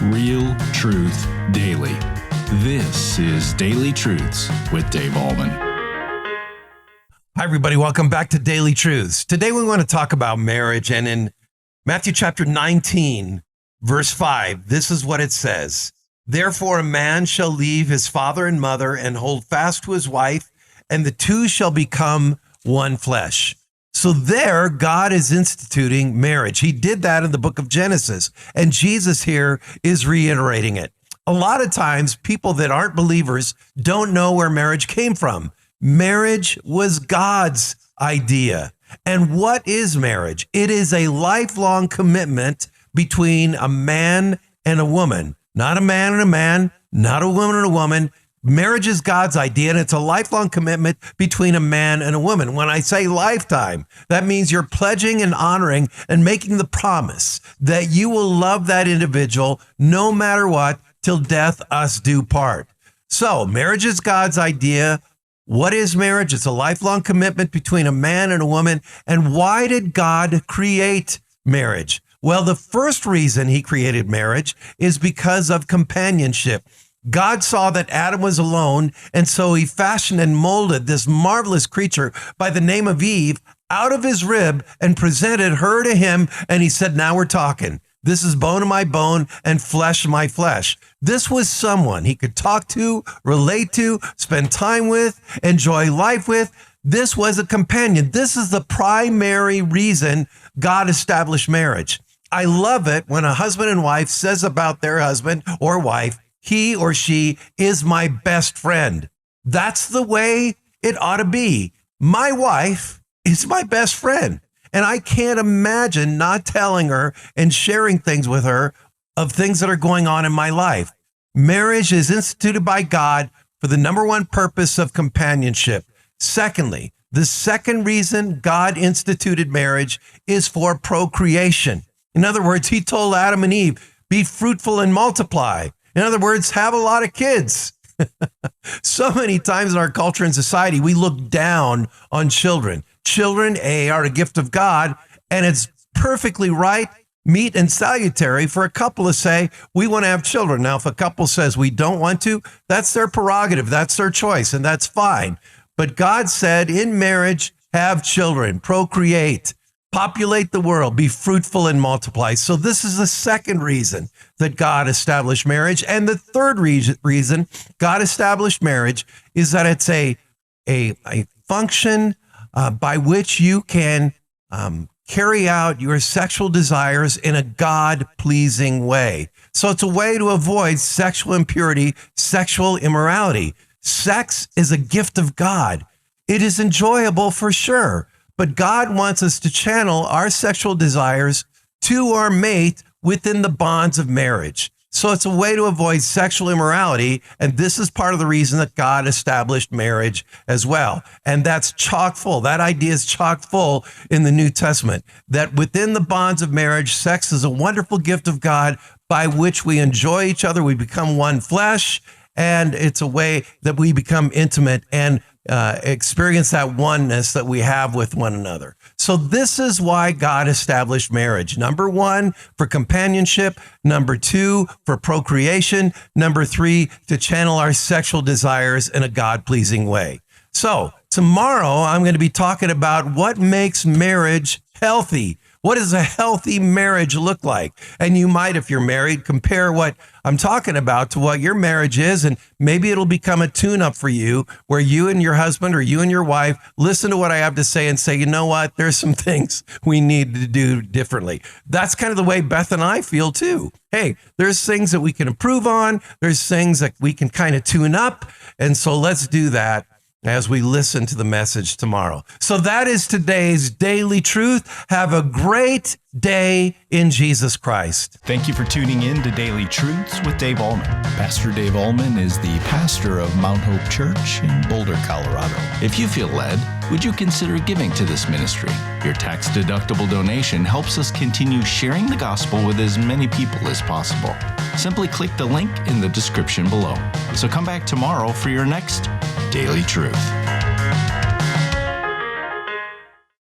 Real truth daily. This is Daily Truths with Dave Ahlman. Hi, everybody. Welcome back to Daily Truths. Today, we want to talk about marriage. And in Matthew chapter 19, verse 5, this is what it says. Therefore, a man shall leave his father and mother and hold fast to his wife, and the two shall become one flesh. So there, God is instituting marriage. He did that in the book of Genesis, and Jesus here is reiterating it. A lot of times, people that aren't believers don't know where marriage came from. Marriage was God's idea. And what is marriage? It is a lifelong commitment between a man and a woman. Not a man and a man, not a woman and a woman. Marriage is God's idea, and it's a lifelong commitment between a man and a woman. When I say lifetime, that means you're pledging and honoring and making the promise that you will love that individual no matter what, till death us do part. So marriage is God's idea. What is marriage? It's a lifelong commitment between a man and a woman. And why did God create marriage? Well, the first reason he created marriage is because of companionship. God saw that Adam was alone, and so he fashioned and molded this marvelous creature by the name of Eve out of his rib and presented her to him. And he said, now we're talking. This is bone of my bone and flesh of my flesh. This was someone he could talk to, relate to, spend time with, enjoy life with. This was a companion. This is the primary reason God established marriage. I love it when a husband and wife says about their husband or wife, he or she is my best friend. That's the way it ought to be. My wife is my best friend. And I can't imagine not telling her and sharing things with her of things that are going on in my life. Marriage is instituted by God for the number one purpose of companionship. Secondly, the second reason God instituted marriage is for procreation. In other words, he told Adam and Eve, be fruitful and multiply. In other words, have a lot of kids. So many times in our culture and society, we look down on children. Children, are a gift of God, and it's perfectly right, meet, and salutary for a couple to say, we want to have children. Now, if a couple says we don't want to, that's their prerogative, that's their choice, and that's fine. But God said in marriage, have children, procreate, populate the world, be fruitful and multiply. So this is the second reason that God established marriage. And the third reason God established marriage is that it's a function by which you can carry out your sexual desires in a God-pleasing way. So it's a way to avoid sexual impurity, sexual immorality. Sex is a gift of God. It is enjoyable for sure, but God wants us to channel our sexual desires to our mate within the bonds of marriage. So it's a way to avoid sexual immorality, and this is part of the reason that God established marriage as well. And that's chock full. That idea is chock full in the New Testament, that within the bonds of marriage, sex is a wonderful gift of God by which we enjoy each other, we become one flesh, and it's a way that we become intimate and experience that oneness that we have with one another. So this is why God established marriage. Number one, for companionship. Number two, for procreation. Number three, to channel our sexual desires in a God-pleasing way. So tomorrow, I'm going to be talking about what makes marriage healthy. What does a healthy marriage look like? And you might, if you're married, compare what I'm talking about to what your marriage is, and maybe it'll become a tune-up for you where you and your husband or you and your wife listen to what I have to say and say, you know what, there's some things we need to do differently. That's kind of the way Beth and I feel too. Hey, there's things that we can improve on. There's things that we can kind of tune up. And so let's do that as we listen to the message tomorrow. So that is today's Daily Truth. Have a great day in Jesus Christ. Thank you for tuning in to Daily Truths with Dave Ahlman. Pastor Dave Ahlman is the pastor of Mount Hope Church in Boulder, Colorado. If you feel led, would you consider giving to this ministry? Your tax-deductible donation helps us continue sharing the gospel with as many people as possible. Simply click the link in the description below. So come back tomorrow for your next Daily Truth.